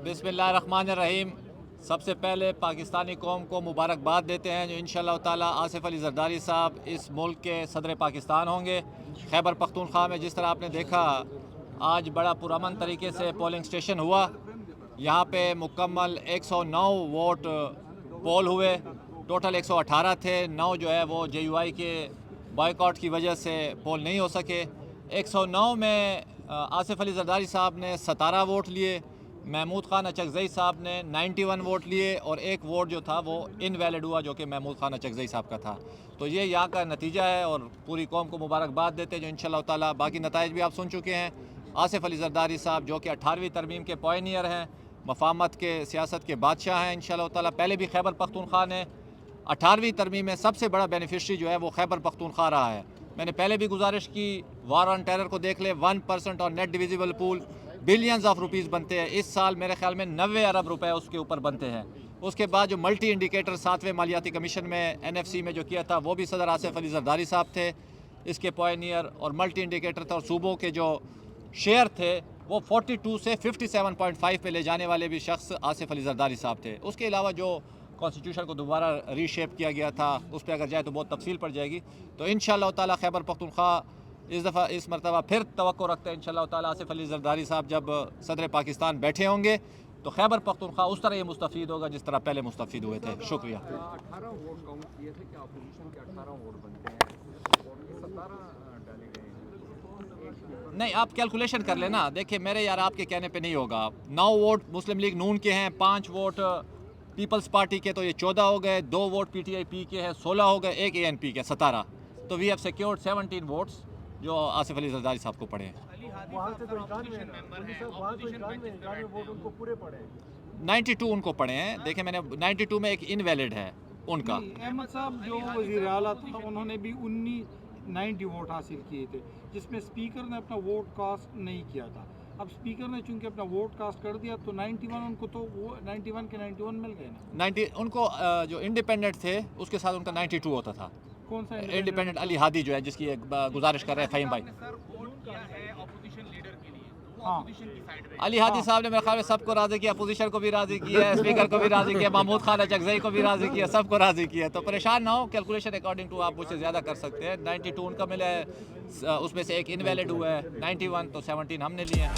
बिस्मिल्लाहिर्रहमानिर्रहीम। सबसे पहले पाकिस्तानी कौम को मुबारकबाद देते हैं जो इंशाअल्लाह ताला आसिफ अली जरदारी साहब इस मुल्क के सदर पाकिस्तान होंगे। खैबर पख्तूनख्वा में जिस तरह आपने देखा आज बड़ा पुरअमन तरीके से पोलिंग स्टेशन हुआ। यहाँ पे मुकम्मल 109 वोट पोल हुए। टोटल 118 थे, 9 जो है वो JUI के बॉयकॉट की वजह से पोल नहीं हो सके। 109 में आसिफ अली जरदारी साहब ने 17 वोट लिए, महमूद खान अचकज़ई साहब ने 91 वोट लिए और एक वोट जो था वो इनवैलिड हुआ जो कि महमूद खान अचकज़ई साहब का था। तो ये यहाँ का नतीजा है और पूरी कौम को मुबारकबाद देते हैं जो इंशाअल्लाह ताला बाकी नताइज भी आप सुन चुके हैं। आसिफ अली जरदारी साहब जो कि 18वीं तरमीम के पॉयनियर हैं, मफामत के सियासत के बादशाह हैं इंशाअल्लाह ताला। पहले भी खैबर पख्तूनख्वा ने 18वीं तरमीम में सबसे बड़ा बेनिफिशरी जो है वो खैबर पख्तूनख्वा रहा है। मैंने पहले भी गुजारिश की, वार ऑन टेरर को देख ले, 1% और net divisible pool billions of rupees बनते हैं। इस साल मेरे ख्याल में 90 अरब रुपए उसके ऊपर बनते हैं। उसके बाद जो मल्टी इंडिकेटर 7वें मालियाती कमीशन में NFC में जो किया था वो भी सदर आसिफ अली जरदारी साहब थे, इसके पॉयनियर। और मल्टी इंडिकेटर था और सूबों के जो शेयर थे वो 42 से 57.5 पे ले जाने वाले भी शख्स आसिफ अली जरदारी साहब थे। उसके अलावा जो कॉन्स्टिट्यूशन को दोबारा रीशेप किया गया था उस पर अगर जाए तो बहुत तफसील पड़ जाएगी। तो इंशाअल्लाह ताला खैबर पख्तूनख्वा इस दफ़ा इस मरतबा फिर तवक्को रखते हैं इंशाअल्लाह ताला आसिफ अली जरदारी साहब जब सदर पाकिस्तान बैठे होंगे तो खैबर पख्तूनख्वा उस तरह ये मुस्तफ़ीद होगा जिस तरह पहले मुस्तफ़ीद हुए थे। शुक्रिया। 18 वोट काउंट किए थे कि अपोजिशन के 18 वोट बनते हैं और 17 डाले गए। नहीं, आप कैलकुलेशन कर लेना। देखिए मेरे यार आपके कहने पे नहीं होगा। 9 वोट मुस्लिम लीग नून के हैं, 5 वोट पीपल्स पार्टी के, तो ये 14 हो गए। 2 वोट PTIP के हैं, 16 हो गए। एक ANP के 17। तो वी हैव सिक्योर्ड 17 वोट्स जो आसिफ अली जरदारी साहब को पड़े हैं। 92 उनको पड़े हैं। देखिए मैंने 92 में एक इनवैलिड है उनका। अहमद साहब जो वज़ीर आला था उन्होंने भी 90 वोट हासिल किए थे जिसमें स्पीकर ने अपना वोट कास्ट नहीं किया था। अब स्पीकर ने चूंकि अपना वोट कास्ट कर दिया तो 91 उनको, तो वो 91 के 91 मिल गए ना। 90 उनको जो इंडिपेंडेंट थे उसके साथ उनका 92 होता था। कौन सा इंडिपेंडेंट? अली हादी जो है जिसकी एक गुजारिश कर रहे हैं फ़हीम भाई। हाँ, अली हादी साहब ने मेरे ख्याल में सबको राज़ी किया, अपोजिशन को भी राज़ी किया है, स्पीकर को भी राज़ी किया, महमूद खान अचकज़ई को भी राज़ी किया, सबको राज़ी किया। तो परेशान ना हो, कैलकुलेशन अकॉर्डिंग टू आप मुझसे ज़्यादा कर सकते हैं। 92 उनका मिला है, उसमें से एक इनवैलिड हुआ है 91, तो 17 हमने लिए हैं।